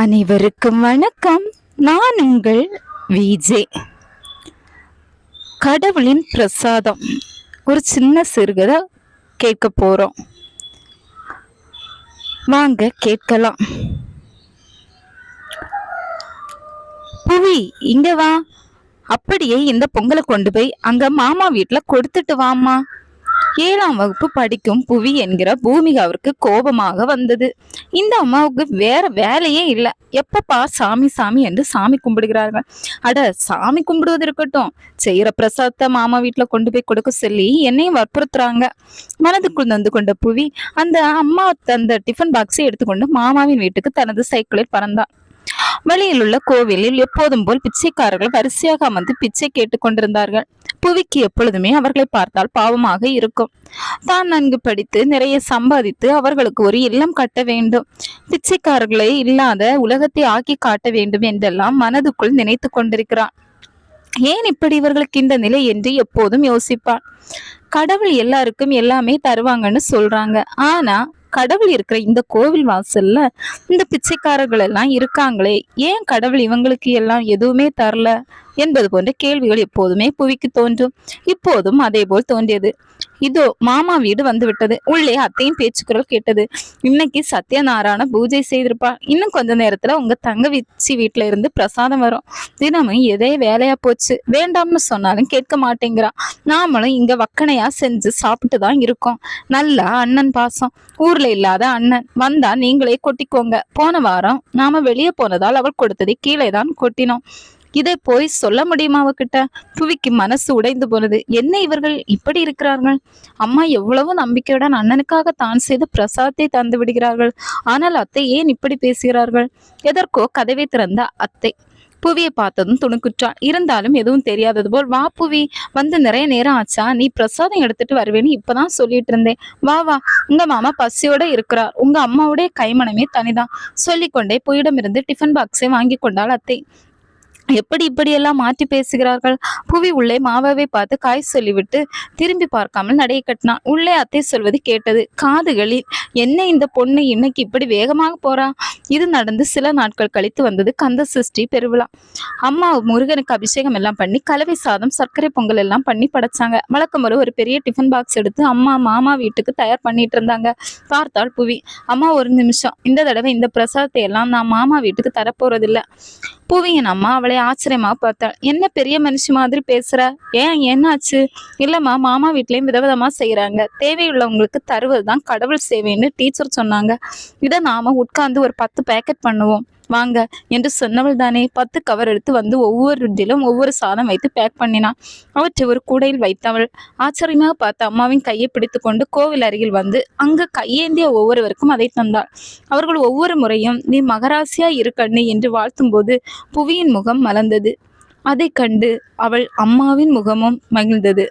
அனைவருக்கும் வணக்கம். நான் உங்கள் விஜே. கடவுளின் பிரசாதம் ஒரு சின்ன சிறுகதை கேட்க போறோம். வாங்க கேட்கலாம். புவி, இங்க வா. அப்படியே இந்த பொங்கலை கொண்டு போய் அங்க மாமா வீட்டுல கொடுத்துட்டு வாமா. 7ஆம் வகுப்பு படிக்கும் புவி என்கிற பூமிகாவிற்கு கோபமாக வந்தது. இந்த அம்மாவுக்கு வேற வேலையே இல்லை. எப்பப்பா சாமி சாமி என்று சாமி கும்பிடுகிறார்கள். அட, சாமி கும்பிடுவது இருக்கட்டும், செய்யற பிரசாதத்தை மாமா வீட்டுல கொண்டு போய் கொடுக்க சொல்லி என்னையும் வற்புறுத்துறாங்க. மனதுக்குள் நொந்து கொண்ட புவி அந்த அம்மா தந்த டிஃபன் பாக்ஸை எடுத்துக்கொண்டு மாமாவின் வீட்டுக்கு தனது சைக்கிளில் பறந்தான். வழியில் உள்ள கோவிலில் எப்போதும் போல் பிச்சைக்காரர்கள் வரிசையாக அமர்ந்து பிச்சை கேட்டுக் கொண்டிருந்தார்கள். புவிக்கு எப்பொழுதுமே அவர்களை பார்த்தால் பாவமாக இருக்கும். தான் நன்கு படித்து நிறைய சம்பாதித்து அவர்களுக்கு ஒரு இல்லம் கட்ட வேண்டும், பிச்சைக்காரர்களை இல்லாத உலகத்தை ஆக்கி காட்ட வேண்டும் என்றெல்லாம் மனதுக்குள் நினைத்து கொண்டிருக்கிறான். ஏன் இப்படி இவர்களுக்கு இந்த நிலை என்று எப்போதும் யோசிப்பான். கடவுள் எல்லாருக்கும் எல்லாமே தருவாங்கன்னு சொல்றாங்க. ஆனா கடவுள் இருக்கிற இந்த கோவில் வாசல்ல இந்த பிச்சைக்காரர்கள் எல்லாம் இருக்காங்களே, ஏன் கடவுள் இவங்களுக்கு எல்லாம் எதுவுமே தரல என்பது போன்ற கேள்விகள் எப்போதுமே புவிக்கு தோன்றும். இப்போதும் அதே போல் தோன்றியது. இதோ மாமா வீடு வந்து விட்டது. உள்ளே அத்தையும் பேச்சுக்குரல் கேட்டது. இன்னைக்கு சத்யநாராயண பூஜை செய்திருப்பா. இன்னும் கொஞ்ச நேரத்துல உங்க தங்கச்சி வீட்டுல இருந்து பிரசாதம் வரும். தினமும் எதே வேலையா போச்சு, வேண்டாம்னு சொன்னாலும் கேட்க மாட்டேங்கிறான். நாமளும் இங்க வக்கனையா செஞ்சு சாப்பிட்டு தான் இருக்கோம். நல்லா அண்ணன் பாசம். ஊர்ல இல்லாத அண்ணன் வந்தா நீங்களே கொட்டிக்கோங்க. போன வாரம் நாம வெளியே போனதால் அவள் கொடுத்ததை கீழே தான் கொட்டினோம். இதை போய் சொல்ல முடியுமா அவகிட்ட? புவிக்கு மனசு உடைந்து போனது. என்ன இவர்கள் இப்படி இருக்கிறார்கள்? அம்மா எவ்வளவு நம்பிக்கையுடன் அண்ணனுக்காக தான் செய்த பிரசாதத்தை தந்து விடுகிறார்கள். ஆனால் அத்தை ஏன் இப்படி பேசுகிறார்கள்? எதற்கோ கதவை திறந்த அத்தை புவியை பார்த்ததும் துணுக்குற்றான். இருந்தாலும் எதுவும் தெரியாதது போல், வா புவி, வந்து நிறைய நேரம் ஆச்சா? நீ பிரசாதம் எடுத்துட்டு வருவேன்னு இப்பதான் சொல்லிட்டு இருந்தேன். வா வா, உங்க மாமா பசியோட இருக்கிறார். உங்க அம்மாவுடைய கைமணமே தனிதான். சொல்லிக்கொண்டே புவியிடமிருந்து டிஃபன் பாக்ஸை வாங்கி கொண்டாள் அத்தை. எப்படி இப்படியெல்லாம் மாற்றி பேசுகிறார்கள்? புவி உள்ளே மாவாவை பார்த்து காய் சொல்லிவிட்டு திரும்பி பார்க்காமல் நடைய கட்டினான். உள்ளே அத்தை சொல்வது கேட்டது காதுகளில். என்ன இந்த பொண்ணு இன்னைக்கு இப்படி வேகமாக போறா? இது நடந்து சில நாட்கள் கழித்து வந்தது கந்த சஷ்டி பெருவிழா. அம்மா முருகனுக்கு அபிஷேகம் எல்லாம் பண்ணி கலவை சாதம் சர்க்கரை பொங்கல் எல்லாம் பண்ணி படைச்சாங்க. வழக்கம் போல ஒரு பெரிய டிஃபன் பாக்ஸ் எடுத்து அம்மா மாமா வீட்டுக்கு தயார் பண்ணிட்டு இருந்தாங்க. பார்த்தாள் புவி. அம்மா, ஒரு நிமிஷம், இந்த தடவை இந்த பிரசாதத்தை எல்லாம் நான் மாமா வீட்டுக்கு தரப்போறதில்லை. புவியின் அம்மா அவளை ஆச்சரியமா பார்த்தாள். என்ன பெரிய மனுஷி மாதிரி பேசுற? ஏன், என்னாச்சு? இல்லம்மா, மாமா வீட்லயும் விதவிதமா செய்யறாங்க. தேவையுள்ளவங்களுக்கு தருவதுதான் கடவுள் சேவைன்னு டீச்சர் சொன்னாங்க. இதை நாம உட்கார்ந்து ஒரு 10 பேக்கெட் பண்ணுவோம் வாங்க என்று சொன்னவள் தானே. 10 கவர் எடுத்து வந்து ஒவ்வொருத்திலும் ஒவ்வொரு சாதம் வைத்து பேக் பண்ணினான். அவற்றை ஒரு கூடையில் வைத்தவள் ஆச்சரியமாக பார்த்து அம்மாவின் கையை பிடித்து கொண்டு கோவில் அருகில் வந்து அங்கு கையேந்திய ஒவ்வொருவருக்கும் அதை தந்தாள். அவர்கள் ஒவ்வொரு முறையும் நீ மகராசியா இருக்கண்ணு என்று வாழ்த்தும் போது புவியின் முகம் மலர்ந்தது. அதை கண்டு அவள் அம்மாவின் முகமும் மகிழ்ந்தது.